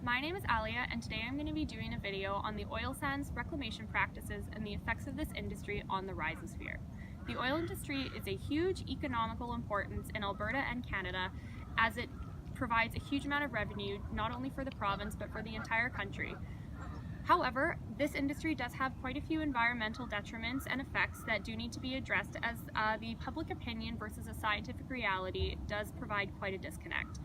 My name is Alia, and today I'm going to be doing a video on the oil sands reclamation practices and the effects of this industry on the Rhizosphere. The oil industry is a huge economical importance in Alberta and Canada, as it provides a huge amount of revenue not only for the province but for the entire country. However, this industry does have quite a few environmental detriments and effects that do need to be addressed, as the public opinion versus a scientific reality does provide quite a disconnect.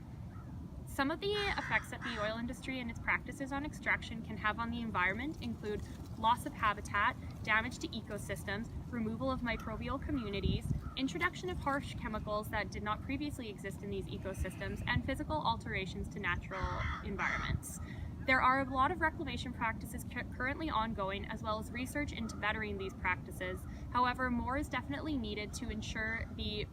Some of the effects that the oil industry and its practices on extraction can have on the environment include loss of habitat, damage to ecosystems, removal of microbial communities, introduction of harsh chemicals that did not previously exist in these ecosystems, and physical alterations to natural environments. There are a lot of reclamation practices currently ongoing, as well as research into bettering these practices. However, more is definitely needed to ensure the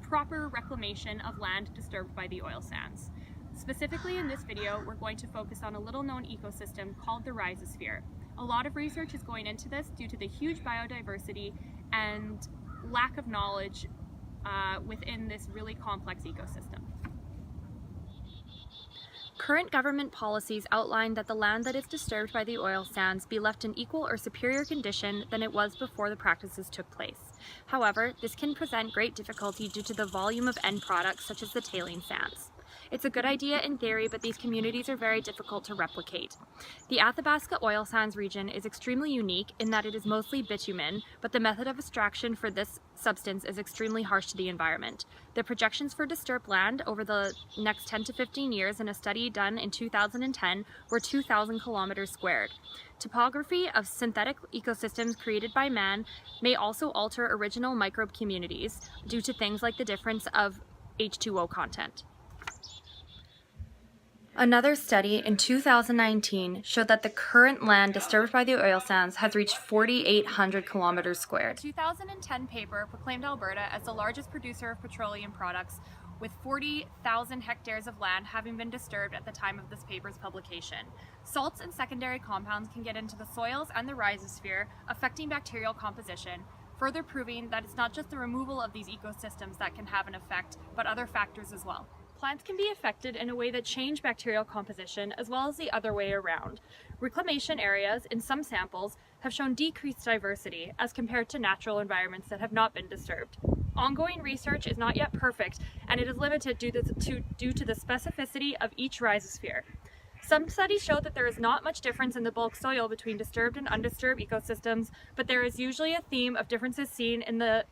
proper reclamation of land disturbed by the oil sands. Specifically in this video, we're going to focus on a little known ecosystem called the Rhizosphere. A lot of research is going into this due to the huge biodiversity and lack of knowledge within this really complex ecosystem. Current government policies outline that the land that is disturbed by the oil sands be left in equal or superior condition than it was before the practices took place. However, this can present great difficulty due to the volume of end products such as the tailing sands. It's a good idea in theory, but these communities are very difficult to replicate. The Athabasca oil sands region is extremely unique in that it is mostly bitumen, but the method of extraction for this substance is extremely harsh to the environment. The projections for disturbed land over the next 10 to 15 years in a study done in 2010 were 2,000 kilometers squared. Topography of synthetic ecosystems created by man may also alter original microbe communities due to things like the difference of H2O content. Another study in 2019 showed that the current land disturbed by the oil sands has reached 4,800 kilometers squared. The 2010 paper proclaimed Alberta as the largest producer of petroleum products, with 40,000 hectares of land having been disturbed at the time of this paper's publication. Salts and secondary compounds can get into the soils and the rhizosphere, affecting bacterial composition, further proving that it's not just the removal of these ecosystems that can have an effect, but other factors as well. Plants can be affected in a way that change bacterial composition, as well as the other way around. Reclamation areas in some samples have shown decreased diversity as compared to natural environments that have not been disturbed. Ongoing research is not yet perfect, and it is limited due to the specificity of each rhizosphere. Some studies show that there is not much difference in the bulk soil between disturbed and undisturbed ecosystems, but there is usually a theme of differences seen in the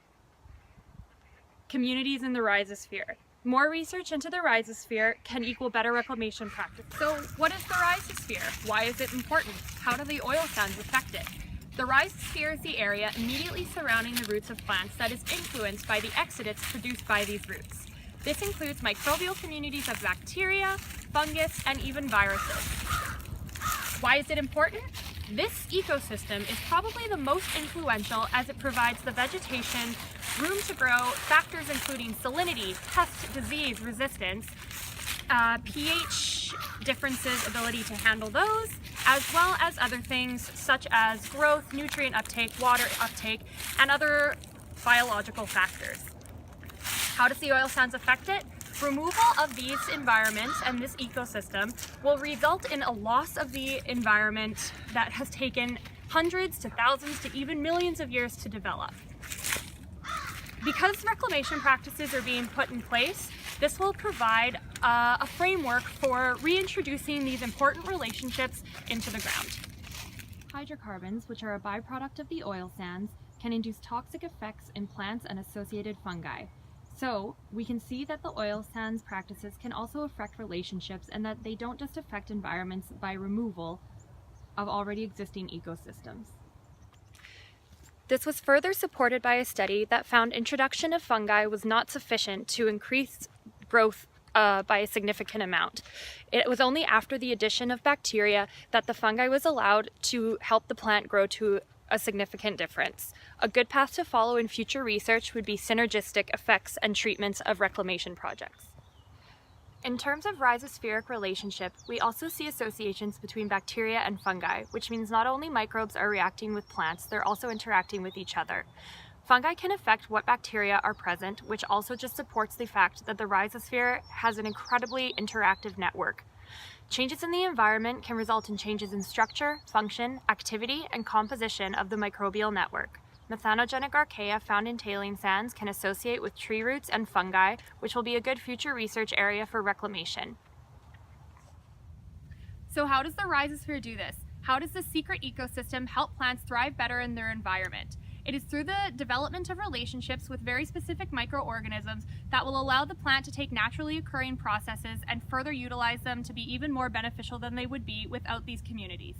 communities in the rhizosphere. More research into the rhizosphere can equal better reclamation practice. So what is the rhizosphere? Why is it important? How do the oil sands affect it? The rhizosphere is the area immediately surrounding the roots of plants that is influenced by the exudates produced by these roots. This includes microbial communities of bacteria, fungus, and even viruses. Why is it important? This ecosystem is probably the most influential, as it provides the vegetation room to grow, factors including salinity, pest, disease, resistance, pH differences, ability to handle those, as well as other things such as growth, nutrient uptake, water uptake, and other biological factors. How does the oil sands affect it? Removal of these environments and this ecosystem will result in a loss of the environment that has taken hundreds to thousands to even millions of years to develop. Because reclamation practices are being put in place, this will provide a framework for reintroducing these important relationships into the ground. Hydrocarbons, which are a byproduct of the oil sands, can induce toxic effects in plants and associated fungi. So we can see that the oil sands practices can also affect relationships, and that they don't just affect environments by removal of already existing ecosystems. This was further supported by a study that found introduction of fungi was not sufficient to increase growth by a significant amount. It was only after the addition of bacteria that the fungi was allowed to help the plant grow to a significant difference. A good path to follow in future research would be synergistic effects and treatments of reclamation projects. In terms of rhizospheric relationship, we also see associations between bacteria and fungi, which means not only microbes are reacting with plants, they're also interacting with each other. Fungi can affect what bacteria are present, which also just supports the fact that the rhizosphere has an incredibly interactive network. Changes in the environment can result in changes in structure, function, activity, and composition of the microbial network. Methanogenic archaea found in tailing sands can associate with tree roots and fungi, which will be a good future research area for reclamation. So how does the rhizosphere do this? How does the secret ecosystem help plants thrive better in their environment? It is through the development of relationships with very specific microorganisms that will allow the plant to take naturally occurring processes and further utilize them to be even more beneficial than they would be without these communities.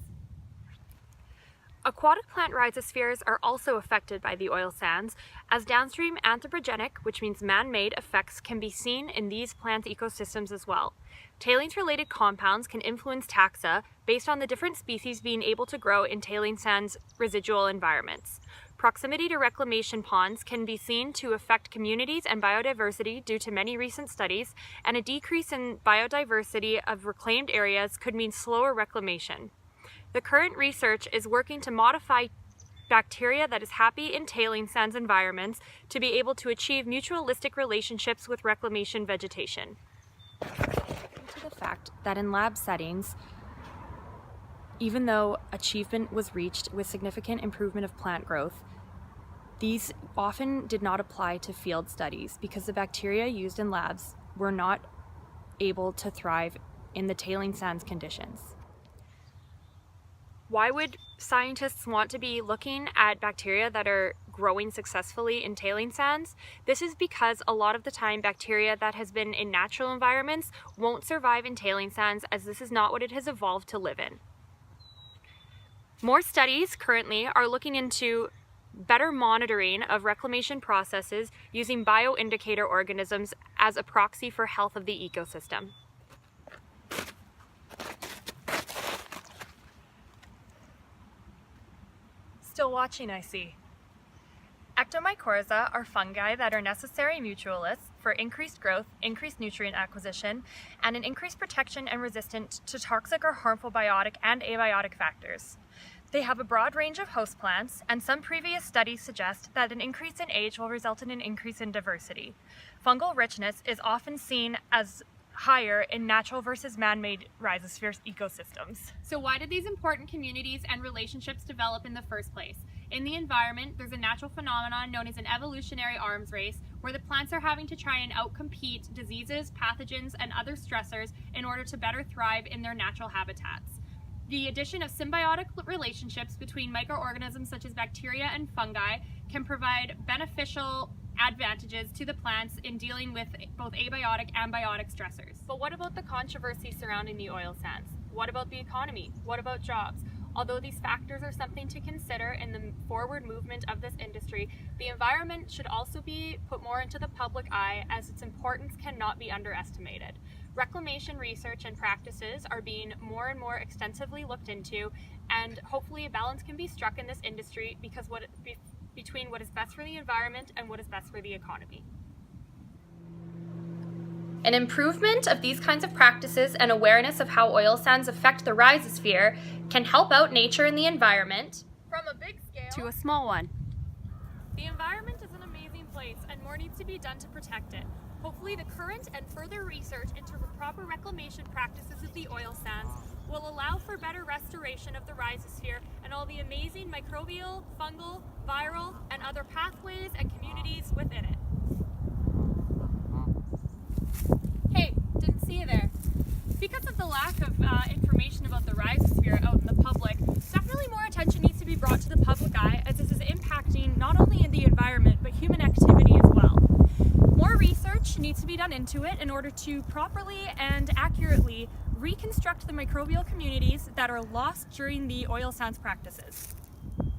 Aquatic plant rhizospheres are also affected by the oil sands, as downstream anthropogenic, which means man-made, effects can be seen in these plant ecosystems as well. Tailings-related compounds can influence taxa based on the different species being able to grow in tailing sands residual environments. Proximity to reclamation ponds can be seen to affect communities and biodiversity due to many recent studies, and a decrease in biodiversity of reclaimed areas could mean slower reclamation. The current research is working to modify bacteria that is happy in tailing sands environments to be able to achieve mutualistic relationships with reclamation vegetation. To the fact that in lab settings, even though achievement was reached with significant improvement of plant growth, these often did not apply to field studies because the bacteria used in labs were not able to thrive in the tailing sands conditions. Why would scientists want to be looking at bacteria that are growing successfully in tailing sands? This is because a lot of the time bacteria that has been in natural environments won't survive in tailing sands, as this is not what it has evolved to live in. More studies currently are looking into better monitoring of reclamation processes using bioindicator organisms as a proxy for health of the ecosystem. Still watching, I see. Ectomycorrhiza are fungi that are necessary mutualists for increased growth, increased nutrient acquisition, and an increased protection and resistant to toxic or harmful biotic and abiotic factors. They have a broad range of host plants, and some previous studies suggest that an increase in age will result in an increase in diversity. Fungal richness is often seen as higher in natural versus man-made rhizosphere ecosystems. So why did these important communities and relationships develop in the first place? In the environment, there's a natural phenomenon known as an evolutionary arms race, where the plants are having to try and outcompete diseases, pathogens, and other stressors in order to better thrive in their natural habitats. The addition of symbiotic relationships between microorganisms such as bacteria and fungi can provide beneficial advantages to the plants in dealing with both abiotic and biotic stressors. But what about the controversy surrounding the oil sands? What about the economy? What about jobs? Although these factors are something to consider in the forward movement of this industry, the environment should also be put more into the public eye, as its importance cannot be underestimated. Reclamation research and practices are being more and more extensively looked into, and hopefully a balance can be struck in this industry between what is best for the environment and what is best for the economy. An improvement of these kinds of practices and awareness of how oil sands affect the rhizosphere can help out nature and the environment from a big scale to a small one. The environment is an amazing place, and more needs to be done to protect it. Hopefully the current and further research into proper reclamation practices of the oil sands will allow for better restoration of the rhizosphere and all the amazing microbial, fungal, viral, and other pathways and communities within it. Hey, didn't see you there. Because of the lack of information about the rhizosphere out in the public, definitely more attention needs to be brought to the public eye, as this is impacting not only in the environment but human activity as well. More research needs to be done into it in order to properly and accurately reconstruct the microbial communities that are lost during the oil sands practices,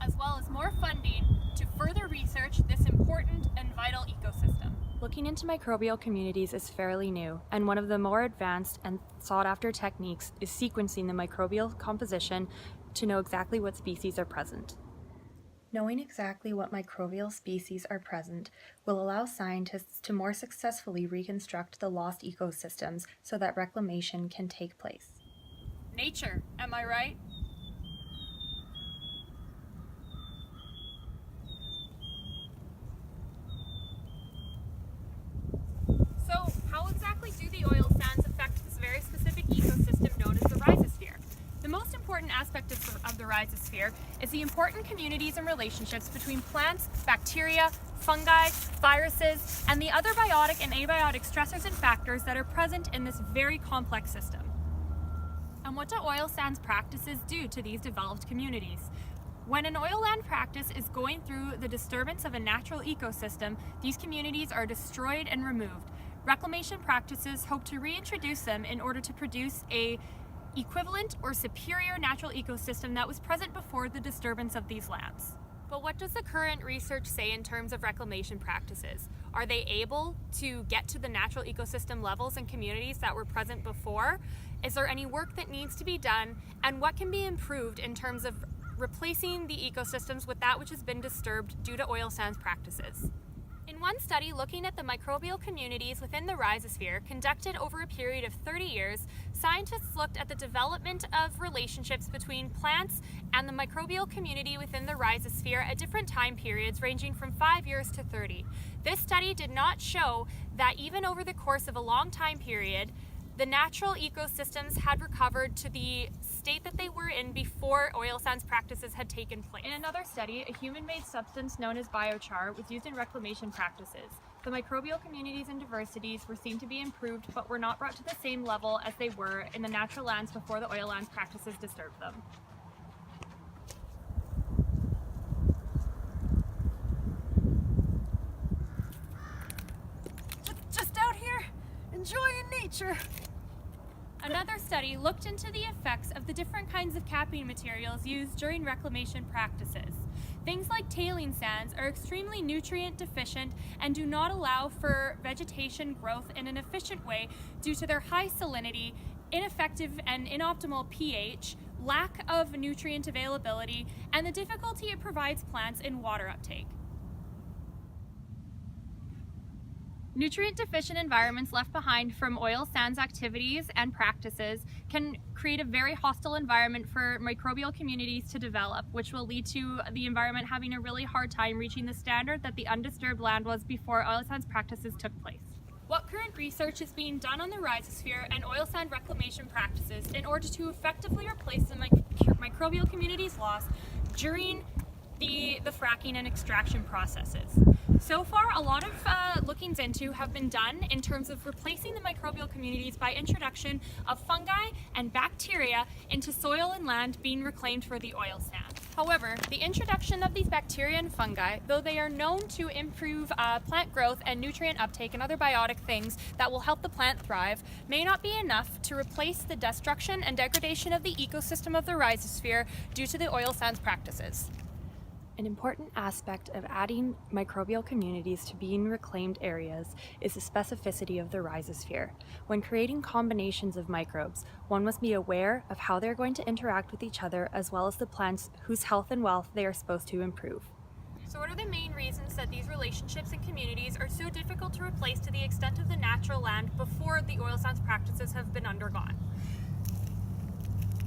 as well as more funding to further research this important and vital ecosystem. Looking into microbial communities is fairly new, and one of the more advanced and sought-after techniques is sequencing the microbial composition to know exactly what species are present. Knowing exactly what microbial species are present will allow scientists to more successfully reconstruct the lost ecosystems so that reclamation can take place. Nature, am I right? So, how exactly do the oil sands affect this very specific ecosystem known as aspect of the rhizosphere is the important communities and relationships between plants, bacteria, fungi, viruses, and the other biotic and abiotic stressors and factors that are present in this very complex system. And what do oil sands practices do to these developed communities? When an oil land practice is going through the disturbance of a natural ecosystem, these communities are destroyed and removed. Reclamation practices hope to reintroduce them in order to produce a equivalent or superior natural ecosystem that was present before the disturbance of these lands. But what does the current research say in terms of reclamation practices? Are they able to get to the natural ecosystem levels and communities that were present before? Is there any work that needs to be done? And what can be improved in terms of replacing the ecosystems with that which has been disturbed due to oil sands practices? In one study looking at the microbial communities within the rhizosphere, conducted over a period of 30 years, scientists looked at the development of relationships between plants and the microbial community within the rhizosphere at different time periods ranging from 5 years to 30. This study did not show that even over the course of a long time period, the natural ecosystems had recovered to the state that they were in before oil sands practices had taken place. In another study, a human-made substance known as biochar was used in reclamation practices. The microbial communities and diversities were seen to be improved, but were not brought to the same level as they were in the natural lands before the oil lands practices disturbed them. Just out here, enjoying nature. Another study looked into the effects of the different kinds of capping materials used during reclamation practices. Things like tailing sands are extremely nutrient deficient and do not allow for vegetation growth in an efficient way due to their high salinity, ineffective and inoptimal pH, lack of nutrient availability, and the difficulty it provides plants in water uptake. Nutrient-deficient environments left behind from oil sands activities and practices can create a very hostile environment for microbial communities to develop, which will lead to the environment having a really hard time reaching the standard that the undisturbed land was before oil sands practices took place. What current research is being done on the rhizosphere and oil sand reclamation practices in order to effectively replace the microbial communities lost during the fracking and extraction processes? So far, a lot of lookings into have been done in terms of replacing the microbial communities by introduction of fungi and bacteria into soil and land being reclaimed for the oil sand. However, the introduction of these bacteria and fungi, though they are known to improve plant growth and nutrient uptake and other biotic things that will help the plant thrive, may not be enough to replace the destruction and degradation of the ecosystem of the rhizosphere due to the oil sands practices. An important aspect of adding microbial communities to being reclaimed areas is the specificity of the rhizosphere. When creating combinations of microbes, one must be aware of how they're going to interact with each other as well as the plants whose health and wealth they are supposed to improve. So what are the main reasons that these relationships and communities are so difficult to replace to the extent of the natural land before the oil sands practices have been undergone?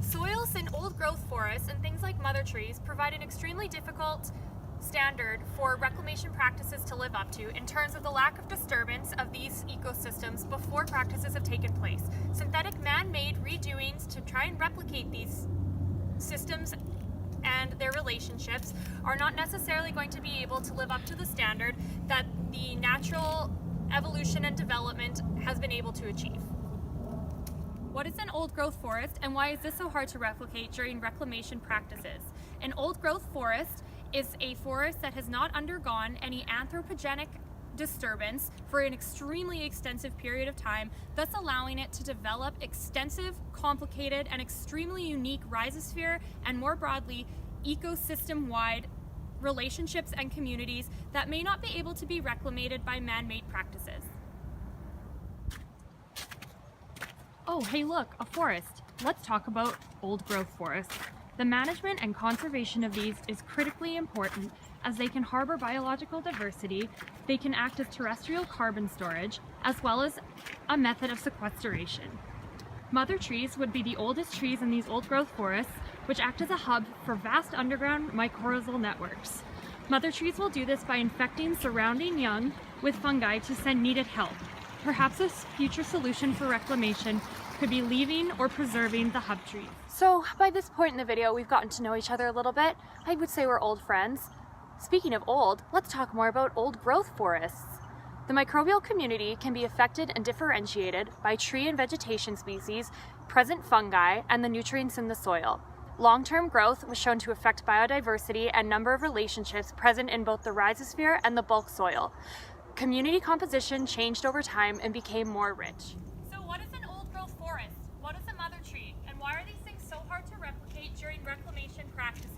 Soils in old-growth forests and things like mother trees provide an extremely difficult standard for reclamation practices to live up to in terms of the lack of disturbance of these ecosystems before practices have taken place. Synthetic man-made redoings to try and replicate these systems and their relationships are not necessarily going to be able to live up to the standard that the natural evolution and development has been able to achieve. What is an old-growth forest, and why is this so hard to replicate during reclamation practices? An old-growth forest is a forest that has not undergone any anthropogenic disturbance for an extremely extensive period of time, thus allowing it to develop extensive, complicated, and extremely unique rhizosphere and more broadly ecosystem-wide relationships and communities that may not be able to be reclamated by man-made practices. Oh, hey look, a forest. Let's talk about old-growth forests. The management and conservation of these is critically important as they can harbor biological diversity, they can act as terrestrial carbon storage, as well as a method of sequestration. Mother trees would be the oldest trees in these old-growth forests, which act as a hub for vast underground mycorrhizal networks. Mother trees will do this by infecting surrounding young with fungi to send needed help. Perhaps a future solution for reclamation could be leaving or preserving the hub trees. So by this point in the video, we've gotten to know each other a little bit. I would say we're old friends. Speaking of old, let's talk more about old growth forests. The microbial community can be affected and differentiated by tree and vegetation species, present fungi, and the nutrients in the soil. Long-term growth was shown to affect biodiversity and number of relationships present in both the rhizosphere and the bulk soil. Community composition changed over time and became more rich. So what is an old growth forest? What is a mother tree? And why are these things so hard to replicate during reclamation practices?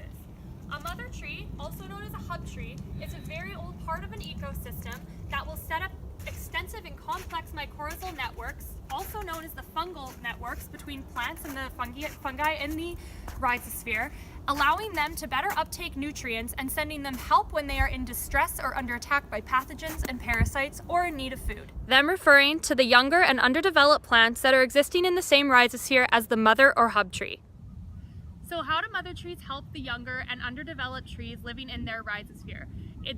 A mother tree, also known as a hub tree, is a very old part of an ecosystem that will set up extensive and complex mycorrhizal networks, also known as the fungal networks between plants and the fungi in the rhizosphere, allowing them to better uptake nutrients and sending them help when they are in distress or under attack by pathogens and parasites or in need of food. Them referring to the younger and underdeveloped plants that are existing in the same rhizosphere as the mother or hub tree. So how do mother trees help the younger and underdeveloped trees living in their rhizosphere?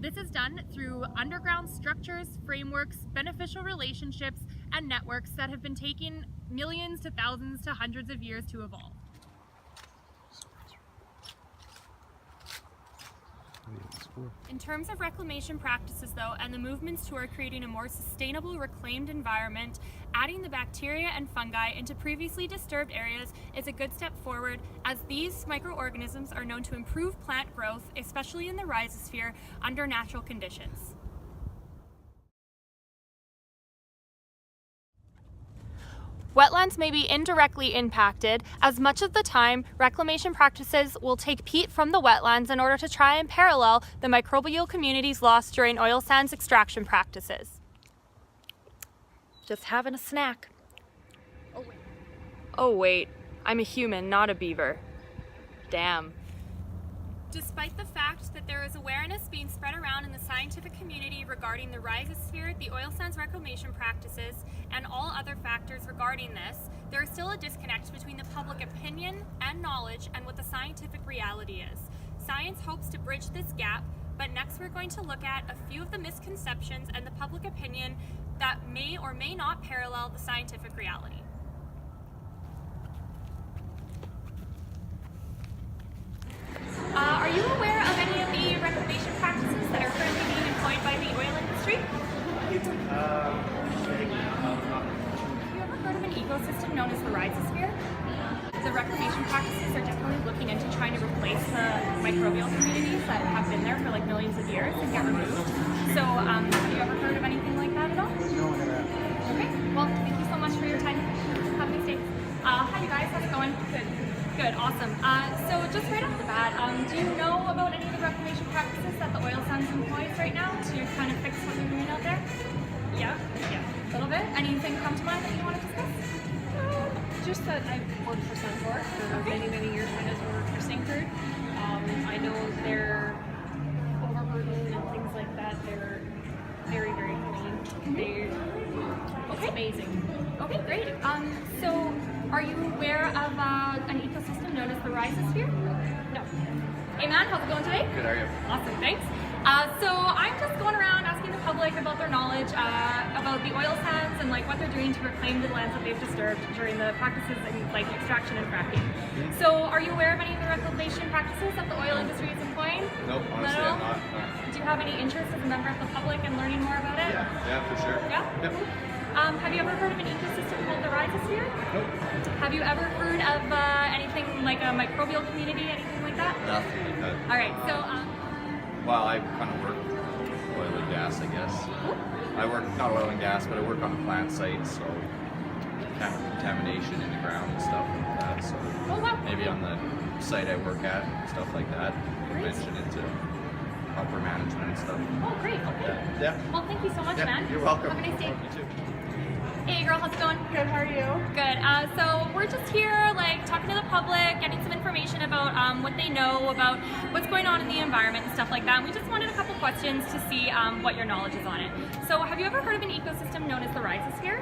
This is done through underground structures, frameworks, beneficial relationships, and networks that have been taking millions to thousands to hundreds of years to evolve. In terms of reclamation practices though, and the movements toward creating a more sustainable reclaimed environment, adding the bacteria and fungi into previously disturbed areas is a good step forward, as these microorganisms are known to improve plant growth, especially in the rhizosphere, under natural conditions. Wetlands may be indirectly impacted, as much of the time reclamation practices will take peat from the wetlands in order to try and parallel the microbial communities lost during oil sands extraction practices. Just having a snack. Oh wait, I'm a human, not a beaver. Damn. Despite the fact that there is awareness being spread around in the scientific community regarding the rhizosphere, the oil sands reclamation practices, and all other factors regarding this, there is still a disconnect between the public opinion and knowledge and what the scientific reality is. Science hopes to bridge this gap, but next we're going to look at a few of the misconceptions and the public opinion that may or may not parallel the scientific reality. Are you aware of any of the reclamation practices that are currently being employed by the oil industry? Have you ever heard of an ecosystem known as the Rhizosphere? The reclamation practices are definitely looking into trying to replace the microbial communities that have been there for like millions of years and get removed. So have you ever heard of anything like that at all? No, I haven't. Okay, well thank you so much for your time. Have a nice day. Hi you guys, how's it going? Good. Good, awesome. So just right off the bat, do you know about any of the reclamation practices that the oil sands employs right now to kind of fix what they're doing out there? Yeah, a little bit. Anything come to mind that you want to discuss? Just that I've worked for Suncor for many years when I worked for Syncrude. I know they're overburdened and things like that. They're very clean. It's amazing. Okay, great. So are you aware of an ecosystem known as the Rhizosphere? No. Hey man, how's it going today? Good, how are you? Awesome, thanks. So I'm just going around asking the public about their knowledge about the oil sands and like what they're doing to reclaim the lands that they've disturbed during the practices in like extraction and fracking. So are you aware of any of the reclamation practices that the oil industry is employing? Nope, honestly I'm not. Do you have any interest as a member of the public in learning more about it? Yeah, for sure. Yeah? Yep. Have you ever heard of an ecosystem called the Rhizosphere? Nope. Have you ever heard of anything like a microbial community, anything like that? Nothing like that. Alright, so Well, I kind of work oil and gas, I guess. I work, not oil and gas, but I work on a plant site, so kind of contamination in the ground and stuff like that. So maybe on the site I work at, stuff like that, you mention it to upper management and stuff. Oh, great. Okay. Yeah. Well, thank you so much, man. You're welcome. Have a nice day. You too. Hey, girl, how's it going? Good, how are you? Good. So we're just here, like, talking to the public, getting some information about what they know about what's going on in the environment and stuff like that. And we just wanted a couple questions to see what your knowledge is on it. So, have you ever heard of an ecosystem known as the Rhizosphere?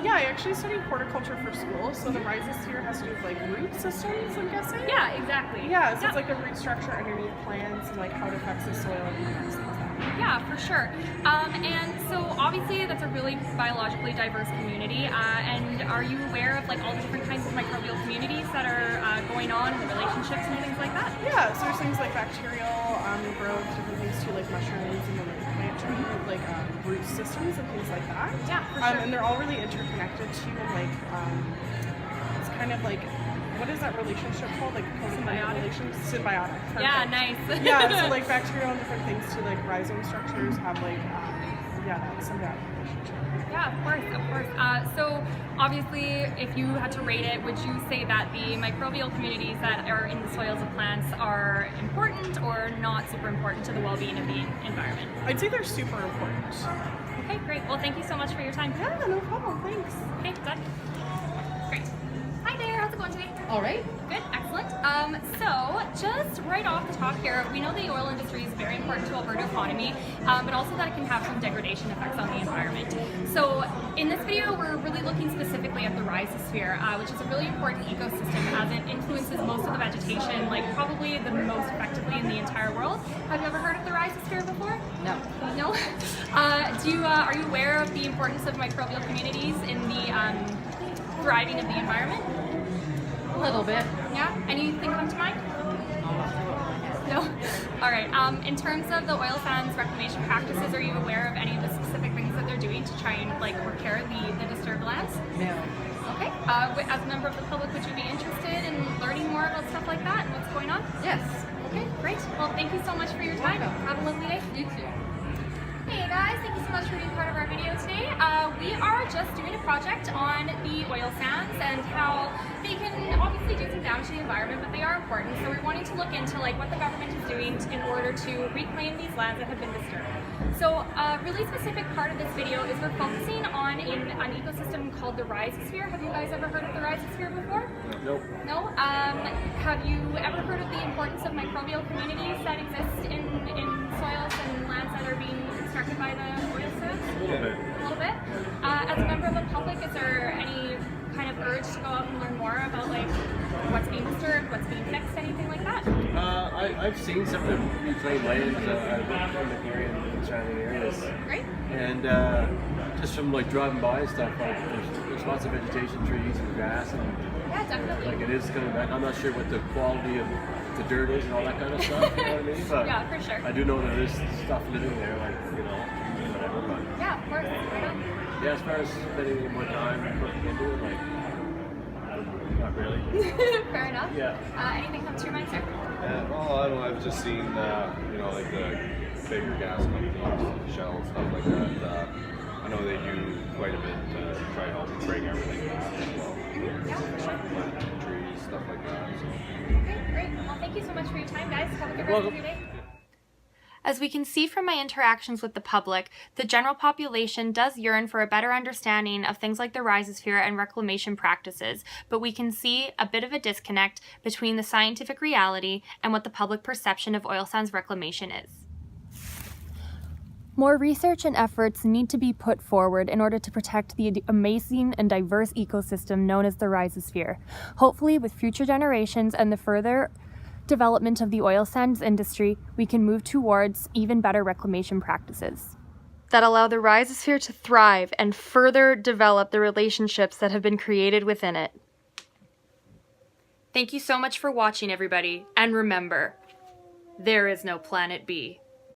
Yeah, I actually studied horticulture for school, so the rhizosphere has to do with like root systems, I'm guessing. Yeah, exactly. Yeah, so it's like the root structure underneath plants and like how it affects the soil and things like that. Yeah, for sure. And so obviously that's a really biologically diverse community. And are you aware of like all the different kinds of microbial communities that are going on and the relationships and things like that? Yeah, so there's things like bacterial growth, different things too, like mushrooms and then like plant like root systems and things like that. Yeah, for sure. And they're all really interconnected too, and like it's kind of like, what is that relationship called? Like Symbiotic? Symbiotic. Perfect. Yeah, nice. Yeah, so like bacterial and different things too, like rhizome structures have like that symbiotic relationship. Yeah, of course, of course. So obviously, if you had to rate it, would you say that the microbial communities that are in the soils of plants are important or not super important to the well-being of the environment? I'd say they're super important. Okay, great. Well, thank you so much for your time. Yeah, no problem. Thanks. Okay, done. Great. Hi there, how's it going today? All right. Good, excellent. So just right off the top here, we know the oil industry is very important to Alberta economy, but also that it can have some degradation effects on the environment. So in this video, we're really looking specifically at the Rhizosphere, which is a really important ecosystem as it influences most of the vegetation, like probably the most effectively in the entire world. Have you ever heard of the Rhizosphere before? No. No? Are you aware of the importance of microbial communities in the thriving of the environment? A little bit. Yeah? Anything come to mind? No? Alright, in terms of the oil sands reclamation practices, are you aware of any of the specific things that they're doing to try and like repair the disturbed lands? No. Okay. As a member of the public, would you be interested in learning more about stuff like that and what's going on? Yes. Okay, great. Well, thank you so much for your time. Welcome. Have a lovely day. You too. Hey guys, thank you so much for being part of our video today. We are just doing a project on the oil sands and how they can obviously do some damage to the environment, but they are important. So we're wanting to look into like what the government is doing in order to reclaim these lands that have been disturbed. So a really specific part of this video is we're focusing on an ecosystem called the Rhizosphere. Have you guys ever heard of the Rhizosphere before? Nope. No? Have you ever heard of the importance of microbial communities that exist in soils and lands that are being constructed by the oil sands? A little bit. A little bit. As a member of the public, is there any kind of urge to go out and learn more about like what's being disturbed, what's being fixed, anything like that? I've seen some of the reclaimed lands from the area and surrounding areas, Great. and just from like driving by and stuff, like there's lots of vegetation, trees and grass, and Yeah, definitely. like it is coming back. I'm not sure what the quality of the dirt is and all that kind of stuff. You know what I mean? But Yeah, for sure. I do know there is stuff living there, like whatever. But Yeah, of course. Right on. yeah, as far as spending more time looking into it, like not really. Fair enough. Yeah. Anything come to your mind, sir? Well, I don't know. I've just seen, like the bigger gas companies, Shell, stuff like that. I know they do quite a bit to try to help bring everything back as well. Yeah, for sure. Plant trees, stuff like that. So. Okay, great. Well, thank you so much for your time, guys. Have a good rest of your day. As we can see from my interactions with the public, the general population does yearn for a better understanding of things like the Rhizosphere and reclamation practices, but we can see a bit of a disconnect between the scientific reality and what the public perception of oil sands reclamation is. More research and efforts need to be put forward in order to protect the amazing and diverse ecosystem known as the Rhizosphere. Hopefully, with future generations and the further development of the oil sands industry, we can move towards even better reclamation practices that allow the Rhizosphere to thrive and further develop the relationships that have been created within it. Thank you so much for watching, everybody, and remember, there is no Planet B.